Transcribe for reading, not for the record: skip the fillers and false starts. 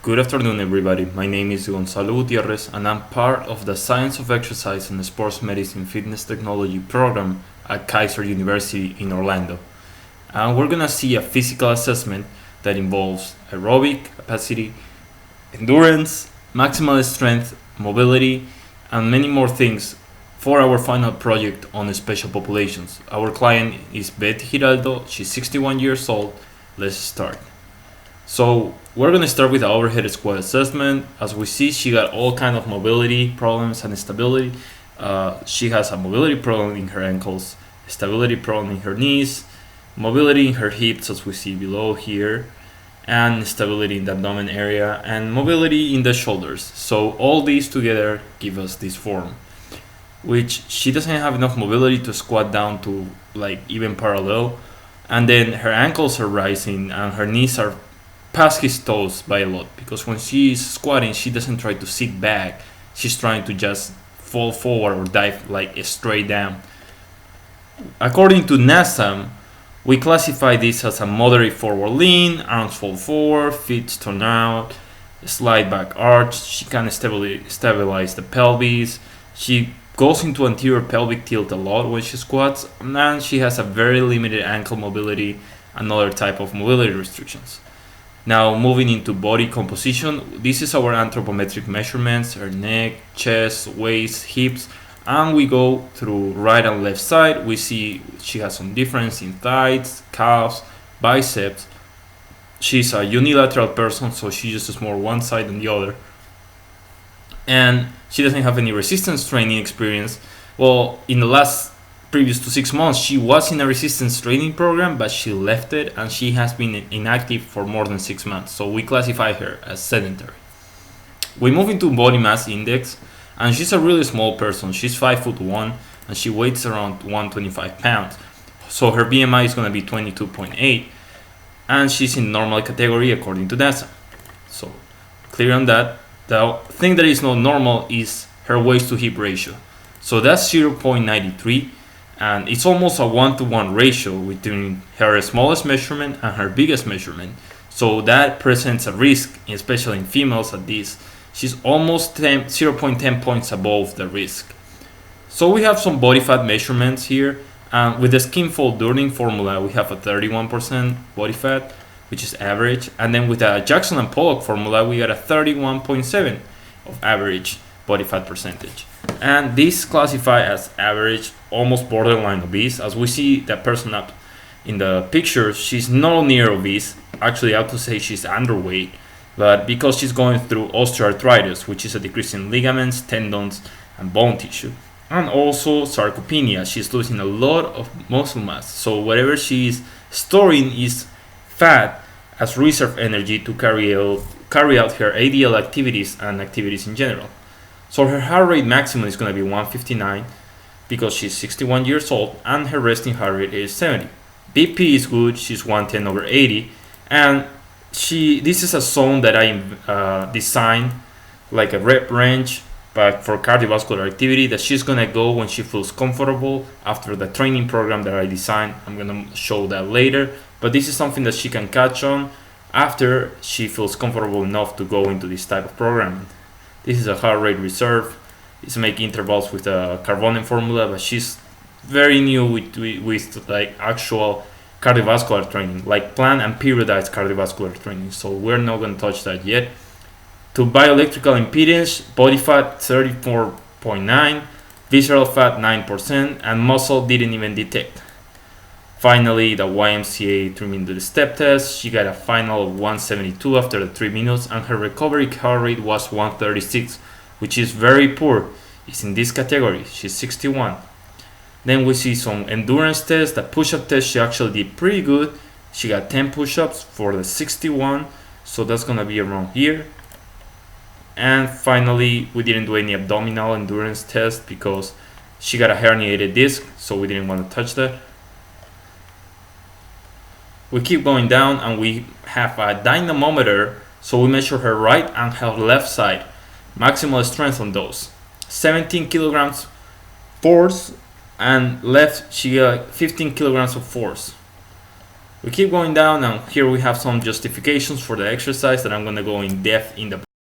Good afternoon, everybody. My name is Gonzalo Gutierrez, and I'm part of the Science of Exercise and Sports Medicine Fitness Technology program at Kaiser University in Orlando. And we're gonna see a physical assessment that involves aerobic capacity, endurance, maximal strength, mobility, and many more things for our final project on special populations. Our client is Betty Giraldo. She's 61 years old. Let's start. So we're gonna start with the overhead squat assessment. As we see, she got all kind of mobility problems and stability. She has a mobility problem in her ankles, stability problem in her knees, mobility in her hips, as we see below here, and stability in the abdomen area, and mobility in the shoulders. So all these together give us this form, which she doesn't have enough mobility to squat down to like even parallel, and then her ankles are rising and her knees are past his toes by a lot, because when she's squatting she doesn't try to sit back, she's trying to just fall forward or dive like straight down. According to NASM, we classify this as a moderate forward lean, arms fold forward, feet turn out, slide back arch. She can stabilize the pelvis. She goes into anterior pelvic tilt a lot when she squats, and she has a very limited ankle mobility and other type of mobility restrictions. Now moving into body composition, this is our anthropometric measurements, her neck, chest, waist, hips, and we go through right and left side. We see she has some difference in thighs, calves, biceps. She's a unilateral person, so she uses more one side than the other. And she doesn't have any resistance training experience. Well, in the last previous to 6 months, she was in a resistance training program, but she left it and she has been inactive for more than 6 months. So we classify her as sedentary. We move into body mass index, and she's a really small person. She's 5'1" and she weighs around 125 pounds. So her BMI is going to be 22.8, and she's in normal category according to NASA. So clear on that. The thing that is not normal is her waist to hip ratio. So that's 0.93. And it's almost a 1-to-1 ratio between her smallest measurement and her biggest measurement. So that presents a risk, especially in females at this. She's almost 0.10 points above the risk. So we have some body fat measurements here. With the skin fold Durning formula, we have a 31% body fat, which is average. And then with the Jackson and Pollock formula, we got a 31.7 of average body fat percentage. And this classify as average, almost borderline obese. As we see that person up in the picture, she's not near obese. Actually, I have to say she's underweight, but because she's going through osteoarthritis, which is a decrease in ligaments, tendons, and bone tissue, and also sarcopenia, she's losing a lot of muscle mass. So whatever she's storing is fat as reserve energy to carry out her ADL activities and activities in general. So her heart rate maximum is going to be 159 because she's 61 years old, and her resting heart rate is 70. BP is good, she's 110/80, and this is a zone that I designed like a rep range, but for cardiovascular activity that she's going to go when she feels comfortable after the training program that I designed. I'm going to show that later, but this is something that she can catch on after she feels comfortable enough to go into this type of programming. This is a heart rate reserve. It's making intervals with a Carbonen formula, but she's very new with like actual cardiovascular training, like planned and periodized cardiovascular training. So we're not going to touch that yet. To bioelectrical impedance, body fat 34.9, visceral fat 9%, and muscle didn't even detect. Finally, the YMCA 3-minute step test, she got a final of 172 after the 3 minutes, and her recovery heart rate was 136, which is very poor. It's in this category. She's 61. Then we see some endurance tests. The push-up test, she actually did pretty good. She got 10 push-ups for the 61, so that's going to be around here. And finally, we didn't do any abdominal endurance test because she got a herniated disc, so we didn't want to touch that. We keep going down, and we have a dynamometer, so we measure her right and her left side. Maximal strength on those. 17 kilograms force, and left she got 15 kilograms of force. We keep going down, and here we have some justifications for the exercise that I'm going to go in depth in the